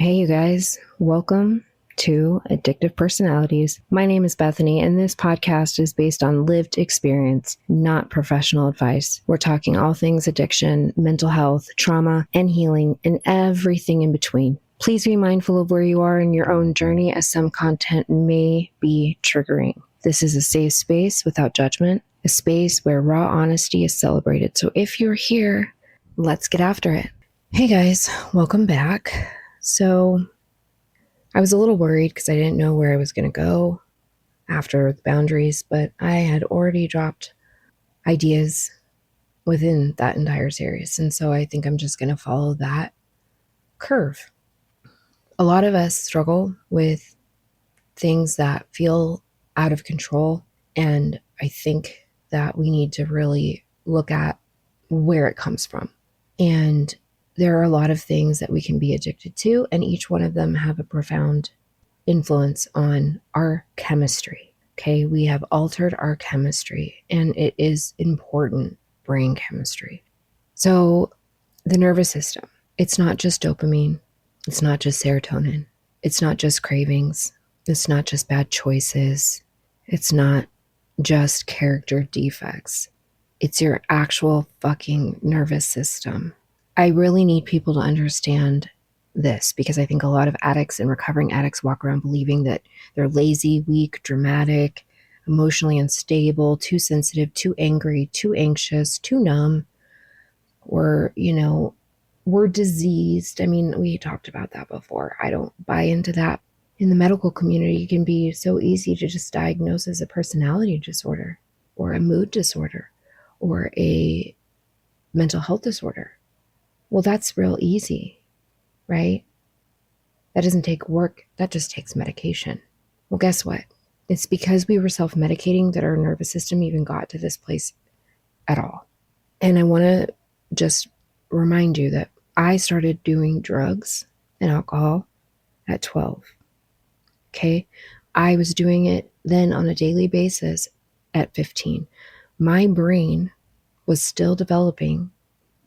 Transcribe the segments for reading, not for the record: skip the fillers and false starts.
Hey, you guys, welcome to Addictive Personalities. My name is Bethany, and this podcast is based on lived experience, not professional advice. We're talking all things addiction, mental health, trauma, and healing, and everything in between. Please be mindful of where you are in your own journey, as some content may be triggering. This is a safe space without judgment, a space where raw honesty is celebrated. So if you're here, let's get after it. Hey guys, welcome back. So I was a little worried because I didn't know where I was going to go after the boundaries, but I had already dropped ideas within that entire series. And so I think I'm just going to follow that curve. A lot of us struggle with things that feel out of control. And I think that we need to really look at where it comes from. And there are a lot of things that we can be addicted to, and each one of them have a profound influence on our chemistry. Okay, we have altered our chemistry, and it is important brain chemistry. So the nervous system, it's not just dopamine, it's not just serotonin, it's not just cravings, it's not just bad choices, it's not just character defects. It's your actual fucking nervous system. I really need people to understand this because I think a lot of addicts and recovering addicts walk around believing that they're lazy, weak, dramatic, emotionally unstable, too sensitive, too angry, too anxious, too numb, or, we're diseased. I mean, we talked about that before. I don't buy into that. In the medical community, it can be so easy to just diagnose as a personality disorder or a mood disorder or a mental health disorder. Well, that's real easy, right? That doesn't take work. That just takes medication. Well, guess what? It's because we were self-medicating that our nervous system even got to this place at all. And I want to just remind you that I started doing drugs and alcohol at 12. Okay? I was doing it then on a daily basis at 15. My brain was still developing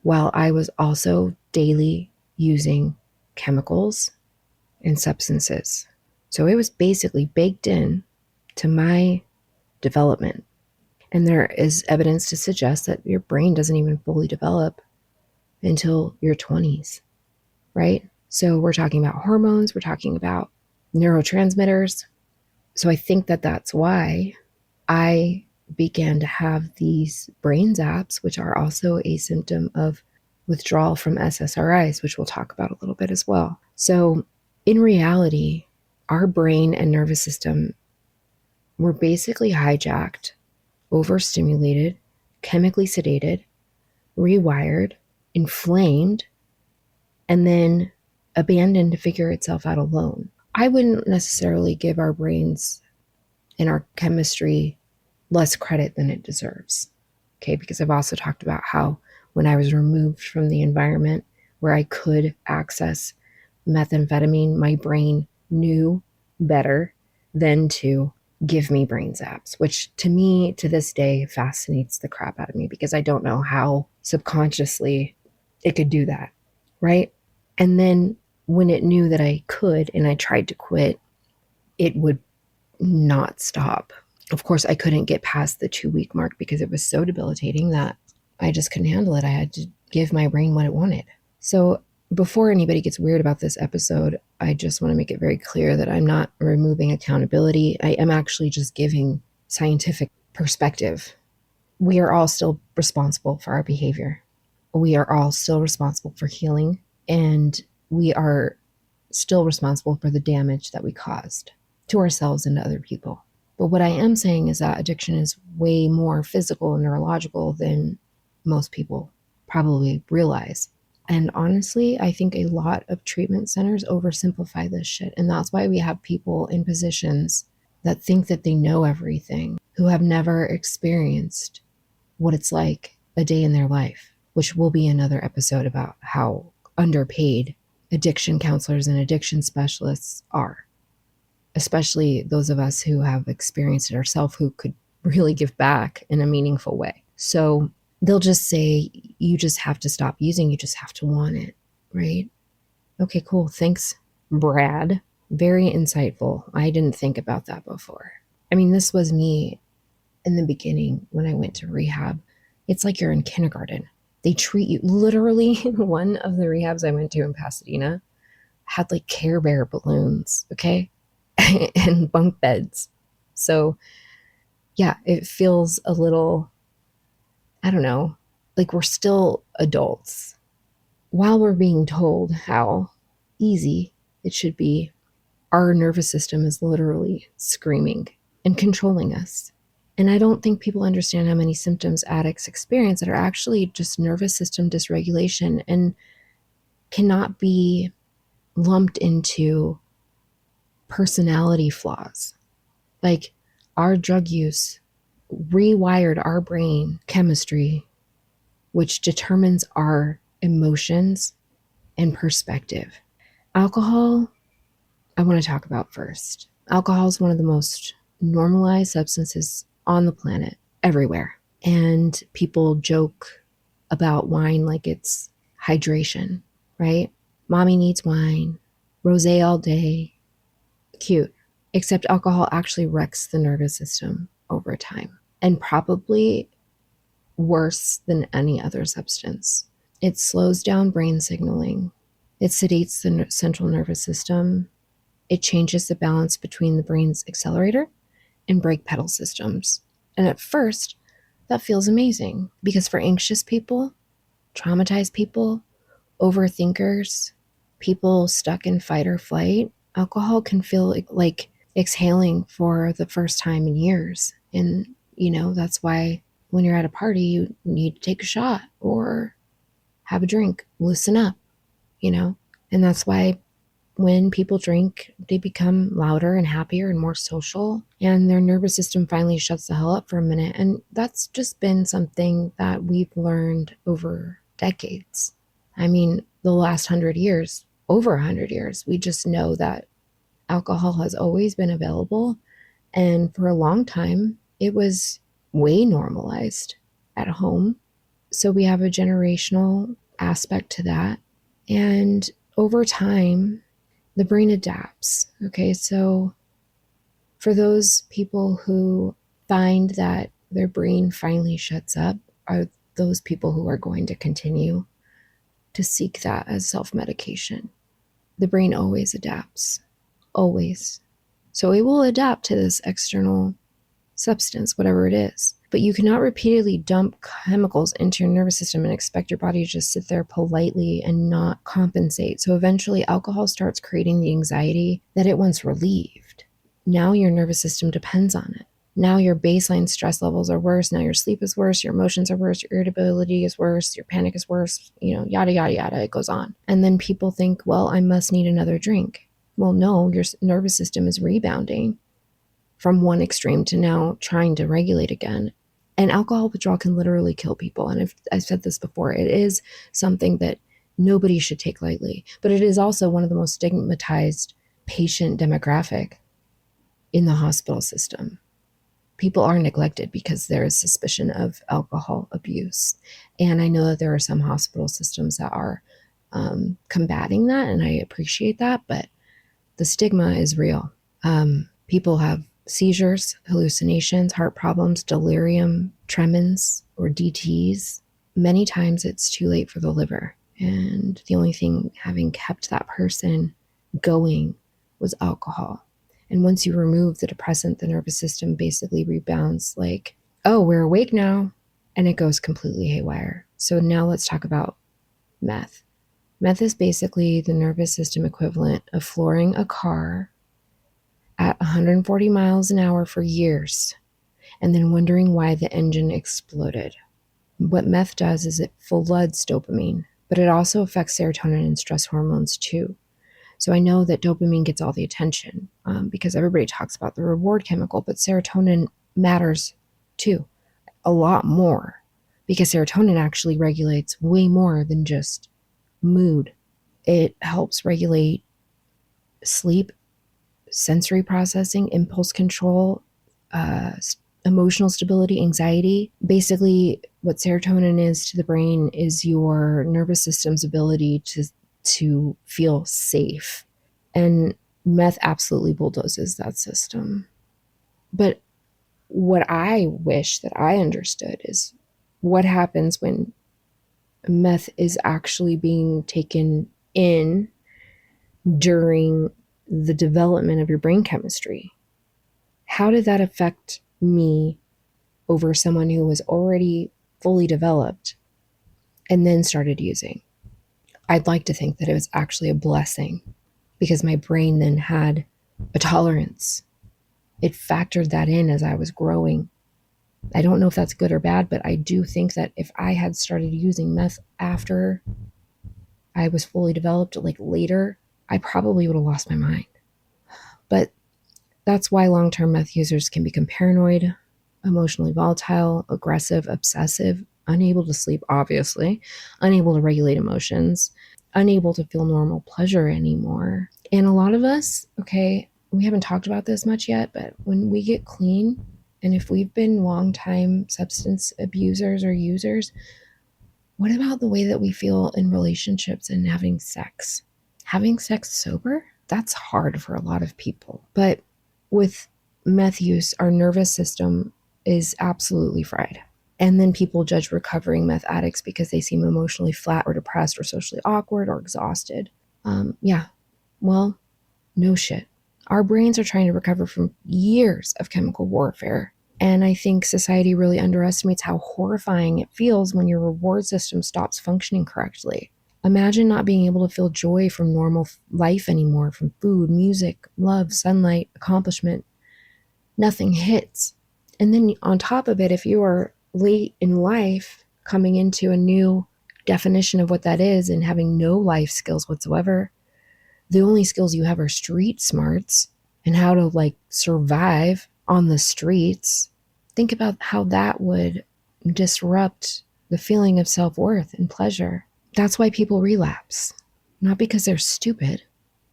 while I was also daily using chemicals and substances. So it was basically baked in to my development. And there is evidence to suggest that your brain doesn't even fully develop until your 20s, right? So we're talking about hormones, we're talking about neurotransmitters. So I think that that's why I began to have these brain zaps, which are also a symptom of withdrawal from SSRIs, which we'll talk about a little bit as well. So in reality, our brain and nervous system were basically hijacked, overstimulated, chemically sedated, rewired, inflamed, and then abandoned to figure itself out alone. I wouldn't necessarily give our brains and our chemistry less credit than it deserves. Okay, because I've also talked about how when I was removed from the environment where I could access methamphetamine, my brain knew better than to give me brain zaps, which to me, to this day, fascinates the crap out of me because I don't know how subconsciously it could do that, right? And then when it knew that I could and I tried to quit, it would not stop. Of course, I couldn't get past the 2-week mark because it was so debilitating that I just couldn't handle it. I had to give my brain what it wanted. So before anybody gets weird about this episode, I just want to make it very clear that I'm not removing accountability. I am actually just giving scientific perspective. We are all still responsible for our behavior. We are all still responsible for healing, and we are still responsible for the damage that we caused to ourselves and to other people. But what I am saying is that addiction is way more physical and neurological than most people probably realize. And honestly, I think a lot of treatment centers oversimplify this shit. And that's why we have people in positions that think that they know everything, who have never experienced what it's like a day in their life, which will be another episode about how underpaid addiction counselors and addiction specialists are. Especially those of us who have experienced it ourselves, who could really give back in a meaningful way. So they'll just say, you just have to stop using, you just have to want it, right? Okay, cool, thanks. Brad, very insightful. I didn't think about that before. I mean, this was me in the beginning when I went to rehab. It's like you're in kindergarten. They treat you literally. One of the rehabs I went to in Pasadena had like Care Bear balloons, okay, and bunk beds. So yeah, it feels a little, I don't know, like we're still adults while we're being told how easy it should be. Our nervous system is literally screaming and controlling us. And I don't think people understand how many symptoms addicts experience that are actually just nervous system dysregulation and cannot be lumped into personality flaws. Like our drug use rewired our brain chemistry, which determines our emotions and perspective. Alcohol, I want to talk about first. Alcohol is one of the most normalized substances on the planet, everywhere. And people joke about wine like it's hydration, right? Mommy needs wine, rosé all day, cute. Except alcohol actually wrecks the nervous system over time, and probably worse than any other substance. It slows down brain signaling. It sedates the central nervous system. It changes the balance between the brain's accelerator and brake pedal systems. And at first, that feels amazing because for anxious people, traumatized people, overthinkers, people stuck in fight or flight, alcohol can feel like exhaling for the first time in years. And, that's why when you're at a party, you need to take a shot or have a drink, loosen up, And that's why when people drink, they become louder and happier and more social, and their nervous system finally shuts the hell up for a minute. And that's just been something that we've learned over decades. I mean, the last 100 years, over 100 years, we just know that alcohol has always been available. And for a long time, it was way normalized at home. So we have a generational aspect to that. And over time, the brain adapts. Okay, so for those people who find that their brain finally shuts up, are those people who are going to continue to seek that as self-medication. The brain always adapts, always. So it will adapt to this external substance, whatever it is. But you cannot repeatedly dump chemicals into your nervous system and expect your body to just sit there politely and not compensate. So eventually alcohol starts creating the anxiety that it once relieved. Now your nervous system depends on it. Now your baseline stress levels are worse. Now your sleep is worse. Your emotions are worse. Your irritability is worse. Your panic is worse. Yada, yada, yada. It goes on. And then people think, well, I must need another drink. Well, no, your nervous system is rebounding from one extreme to now trying to regulate again. And alcohol withdrawal can literally kill people. And I've said this before, it is something that nobody should take lightly. But it is also one of the most stigmatized patient demographic in the hospital system. People are neglected because there is suspicion of alcohol abuse. And I know that there are some hospital systems that are combating that, and I appreciate that, but the stigma is real. People have seizures, hallucinations, heart problems, delirium, tremens, or DTs. Many times it's too late for the liver. And the only thing having kept that person going was alcohol. And once you remove the depressant, the nervous system basically rebounds like, oh, we're awake now. And it goes completely haywire. So now let's talk about meth. Meth is basically the nervous system equivalent of flooring a car at 140 miles an hour for years and then wondering why the engine exploded. What meth does is it floods dopamine, but it also affects serotonin and stress hormones too. So I know that dopamine gets all the attention because everybody talks about the reward chemical, but serotonin matters too, a lot more, because serotonin actually regulates way more than just mood. It helps regulate sleep, sensory processing, impulse control, emotional stability, anxiety. Basically, what serotonin is to the brain is your nervous system's ability to feel safe And meth absolutely bulldozes that system. But what I wish that I understood is what happens when meth is actually being taken in during the development of your brain chemistry. How did that affect me over someone who was already fully developed and then started using? I'd like to think that it was actually a blessing because my brain then had a tolerance. It factored that in as I was growing. I don't know if that's good or bad, but I do think that if I had started using meth after I was fully developed, like later, I probably would have lost my mind. But that's why long-term meth users can become paranoid, emotionally volatile, aggressive, obsessive, unable to sleep, obviously, unable to regulate emotions, unable to feel normal pleasure anymore. And a lot of us, okay, we haven't talked about this much yet, but when we get clean, and if we've been long-time substance abusers or users, what about the way that we feel in relationships and having sex? Having sex sober? That's hard for a lot of people. But with meth use, our nervous system is absolutely fried. And then people judge recovering meth addicts because they seem emotionally flat or depressed or socially awkward or exhausted. Well, no shit. Our brains are trying to recover from years of chemical warfare. And I think society really underestimates how horrifying it feels when your reward system stops functioning correctly. Imagine not being able to feel joy from normal life anymore, from food, music, love, sunlight, accomplishment. Nothing hits. And then on top of it, if you are late in life, coming into a new definition of what that is and having no life skills whatsoever, the only skills you have are street smarts and how to survive on the streets. Think about how that would disrupt the feeling of self-worth and pleasure. That's why people relapse. Not because they're stupid,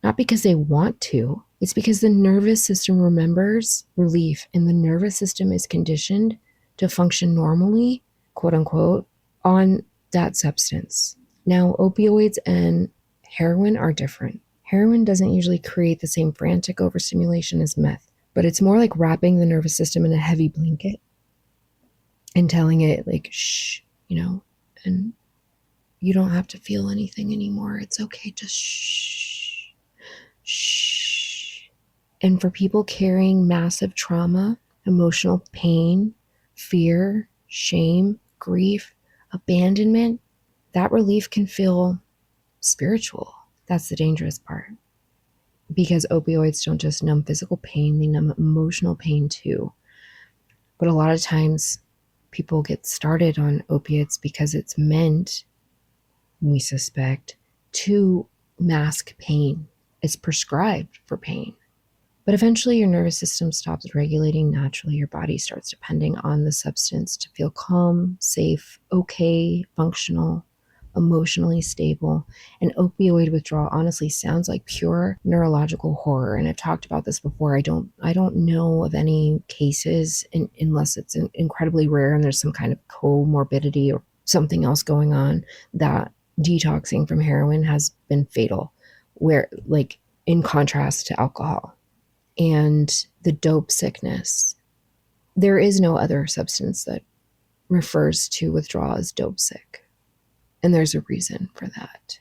not because they want to. It's because the nervous system remembers relief, and the nervous system is conditioned to function normally, quote unquote, on that substance. Now, opioids and heroin are different. Heroin doesn't usually create the same frantic overstimulation as meth, but it's more like wrapping the nervous system in a heavy blanket and telling it shh, and you don't have to feel anything anymore. It's okay, just shh, shh. And for people carrying massive trauma, emotional pain, fear, shame, grief, abandonment, that relief can feel spiritual. That's the dangerous part. Because opioids don't just numb physical pain, they numb emotional pain too. But a lot of times people get started on opiates because it's meant, we suspect, to mask pain. It's prescribed for pain. But eventually your nervous system stops regulating naturally. Your body starts depending on the substance to feel calm, safe, okay, functional, emotionally stable. And opioid withdrawal honestly sounds like pure neurological horror. And I've talked about this before. I don't know of any cases unless it's incredibly rare and there's some kind of comorbidity or something else going on that detoxing from heroin has been fatal, where in contrast to alcohol and the dope sickness. There is no other substance that refers to withdrawal as dope sick. And there's a reason for that.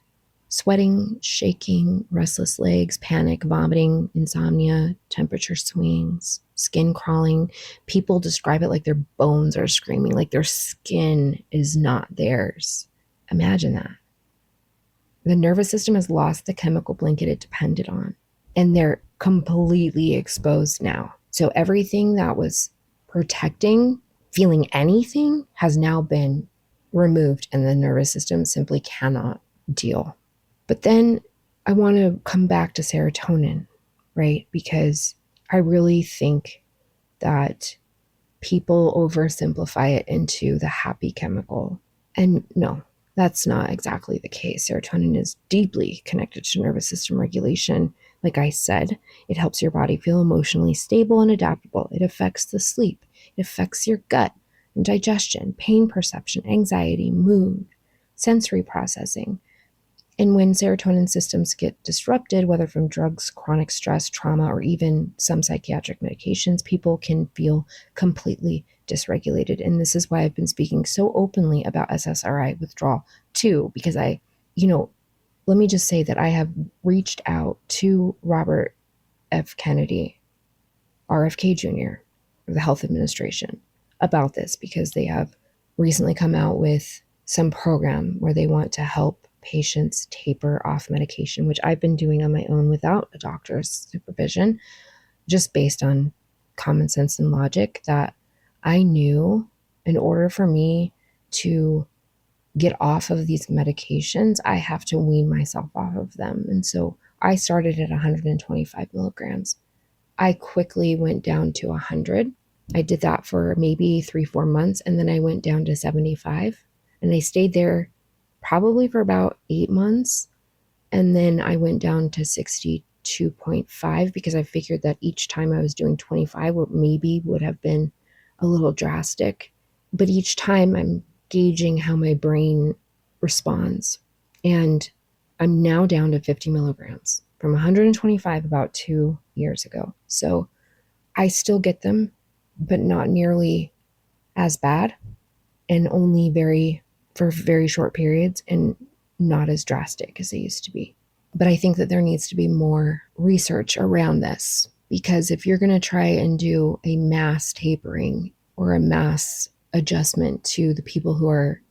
Sweating, shaking, restless legs, panic, vomiting, insomnia, temperature swings, skin crawling. People describe it like their bones are screaming, like their skin is not theirs. Imagine that. The nervous system has lost the chemical blanket it depended on, and they're completely exposed now. So everything that was protecting feeling anything has now been removed, and the nervous system simply cannot deal. But then I want to come back to serotonin, right? Because I really think that people oversimplify it into the happy chemical. And no, that's not exactly the case. Serotonin is deeply connected to nervous system regulation. Like I said, it helps your body feel emotionally stable and adaptable. It affects the sleep. It affects your gut and digestion, pain perception, anxiety, mood, sensory processing. And when serotonin systems get disrupted, whether from drugs, chronic stress, trauma, or even some psychiatric medications, people can feel completely dysregulated. And this is why I've been speaking so openly about SSRI withdrawal too, because let me just say that I have reached out to Robert F. Kennedy, RFK Jr., or the Health Administration, about this because they have recently come out with some program where they want to help patients taper off medication, which I've been doing on my own without a doctor's supervision, just based on common sense and logic, that I knew in order for me to get off of these medications, I have to wean myself off of them. And so I started at 125 milligrams. I quickly went down to 100. I did that for maybe 3-4 months, and then I went down to 75. And I stayed there probably for about 8 months. And then I went down to 62.5 because I figured that each time I was doing 25, what maybe would have been a little drastic. But each time I'm gauging how my brain responds. And I'm now down to 50 milligrams from 125 about 2 years ago. So I still get them, but not nearly as bad, and only for very short periods, and not as drastic as they used to be. But I think that there needs to be more research around this, because if you're going to try and do a mass tapering or a mass adjustment to the people who are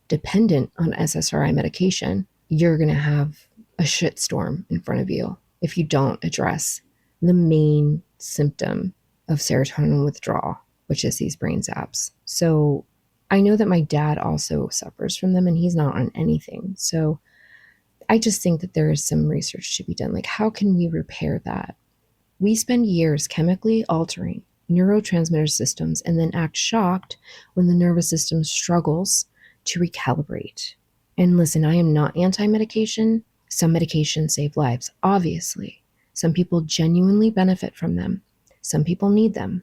dependent on SSRI medication, you're going to have a shitstorm in front of you if you don't address the main symptom of serotonin withdrawal, which is these brain zaps. So I know that my dad also suffers from them and he's not on anything. So I just think that there is some research to be done. Like, how can we repair that? We spend years chemically altering neurotransmitter systems and then act shocked when the nervous system struggles to recalibrate. And listen, I am not anti-medication. Some medications save lives, obviously. Some people genuinely benefit from them. Some people need them.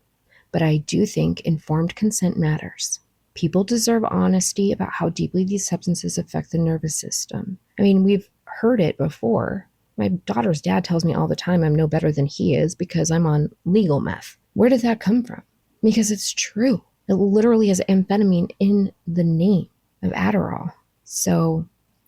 But I do think informed consent matters. People deserve honesty about how deeply these substances affect the nervous system. I mean, we've heard it before. My daughter's dad tells me all the time I'm no better than he is because I'm on legal meth. Where did that come from? Because it's true. It literally has amphetamine in the name of Adderall. So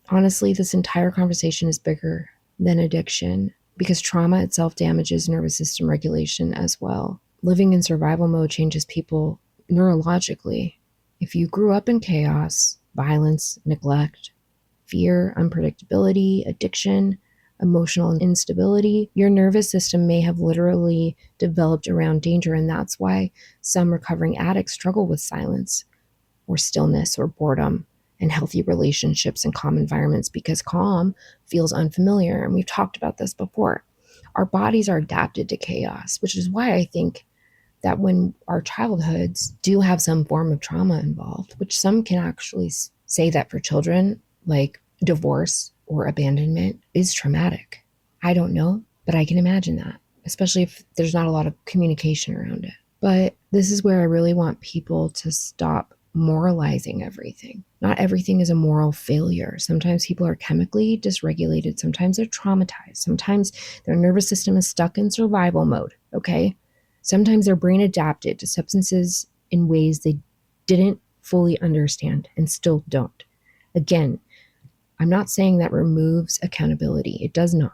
honestly, this entire conversation is bigger than addiction because trauma itself damages nervous system regulation as well. Living in survival mode changes people neurologically. If you grew up in chaos, violence, neglect, fear, unpredictability, addiction, emotional instability, your nervous system may have literally developed around danger. And that's why some recovering addicts struggle with silence or stillness or boredom and healthy relationships in calm environments, because calm feels unfamiliar. And we've talked about this before. Our bodies are adapted to chaos, which is why I think that when our childhoods do have some form of trauma involved, which some can actually say that for children, like divorce or abandonment is traumatic. I don't know, but I can imagine that, especially if there's not a lot of communication around it. But this is where I really want people to stop moralizing everything. Not everything is a moral failure. Sometimes people are chemically dysregulated. Sometimes they're traumatized. Sometimes their nervous system is stuck in survival mode, okay? Sometimes their brain adapted to substances in ways they didn't fully understand and still don't. Again, I'm not saying that removes accountability. It does not.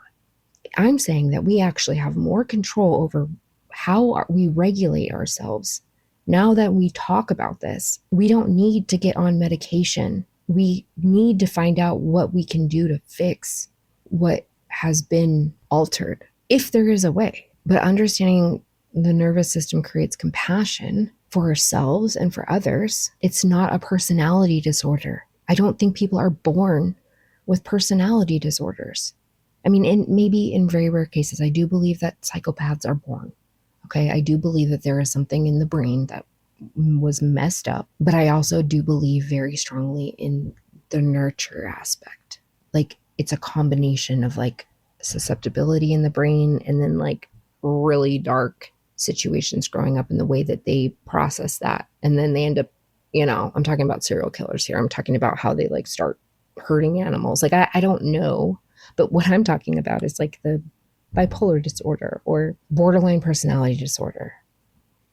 I'm saying that we actually have more control over how we regulate ourselves. Now that we talk about this, we don't need to get on medication. We need to find out what we can do to fix what has been altered, if there is a way. But understanding the nervous system creates compassion for ourselves and for others. It's not a personality disorder. I don't think people are born with personality disorders. I mean, maybe in very rare cases, I do believe that psychopaths are born. Okay, I do believe that there is something in the brain that was messed up, but I also do believe very strongly in the nurture aspect. Like, it's a combination of like susceptibility in the brain and then like really dark situations growing up and the way that they process that. And then they end up, I'm talking about serial killers here. I'm talking about how they like start hurting animals. Like, I don't know. But what I'm talking about is like the bipolar disorder or borderline personality disorder.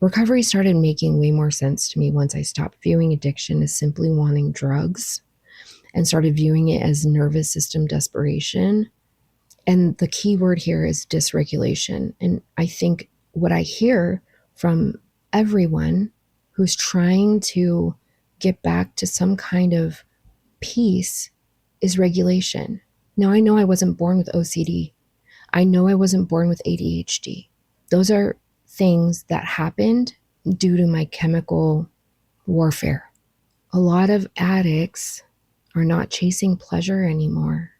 Recovery started making way more sense to me once I stopped viewing addiction as simply wanting drugs and started viewing it as nervous system desperation. And the key word here is dysregulation. And I think what I hear from everyone who's trying to get back to some kind of peace is regulation. Now, I know I wasn't born with OCD. I know I wasn't born with ADHD. Those are things that happened due to my chemical warfare. A lot of addicts are not chasing pleasure anymore.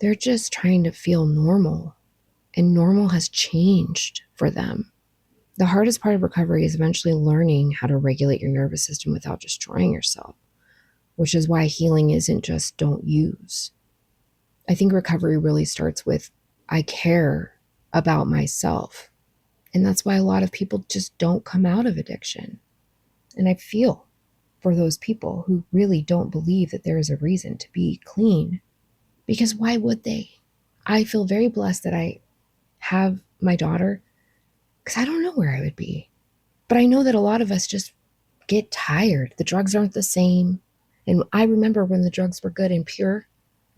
They're just trying to feel normal, and normal has changed for them. The hardest part of recovery is eventually learning how to regulate your nervous system without destroying yourself, which is why healing isn't just don't use. I think recovery really starts with, I care about myself. And that's why a lot of people just don't come out of addiction. And I feel for those people who really don't believe that there is a reason to be clean, because why would they? I feel very blessed that I have my daughter, because I don't know where I would be. But I know that a lot of us just get tired. The drugs aren't the same. And I remember when the drugs were good and pure,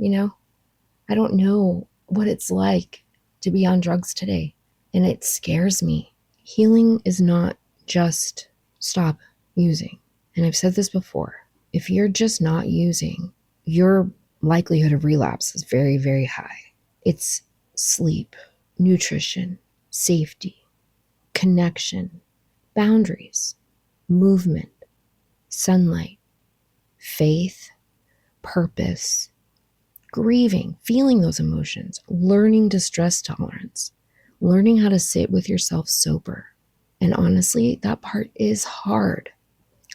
I don't know what it's like to be on drugs today. And it scares me. Healing is not just stop using. And I've said this before. If you're just not using, your likelihood of relapse is very, very high. It's sleep, nutrition, safety, connection, boundaries, movement, sunlight, faith, purpose, grieving, feeling those emotions, learning distress tolerance, learning how to sit with yourself sober. And honestly, that part is hard.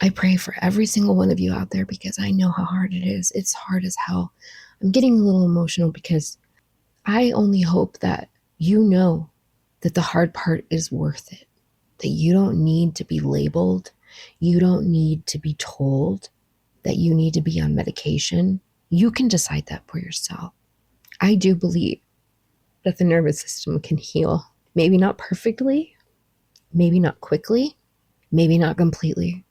I pray for every single one of you out there because I know how hard it is. It's hard as hell. I'm getting a little emotional because I only hope that you know that the hard part is worth it, that you don't need to be labeled. You don't need to be told that you need to be on medication. You can decide that for yourself. I do believe that the nervous system can heal. Maybe not perfectly, maybe not quickly, maybe not completely.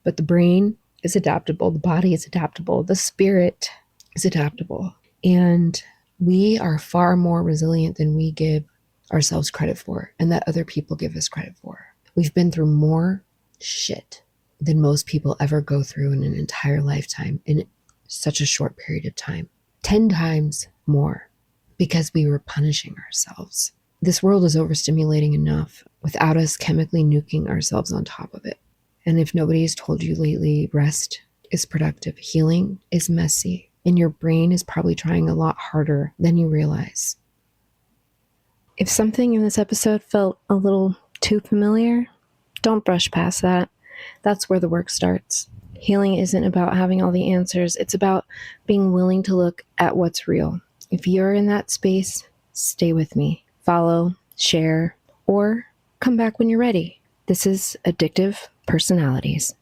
But the brain is adaptable. The body is adaptable. The spirit is adaptable. And we are far more resilient than we give ourselves credit for and that other people give us credit for. We've been through more shit than most people ever go through in an entire lifetime in such a short period of time. 10 times more because we were punishing ourselves. This world is overstimulating enough without us chemically nuking ourselves on top of it. And if nobody has told you lately, rest is productive, healing is messy, and your brain is probably trying a lot harder than you realize. If something in this episode felt a little too familiar, don't brush past that. That's where the work starts. Healing isn't about having all the answers. It's about being willing to look at what's real. If you're in that space, stay with me. Follow, share, or come back when you're ready. This is Addictive Personalities.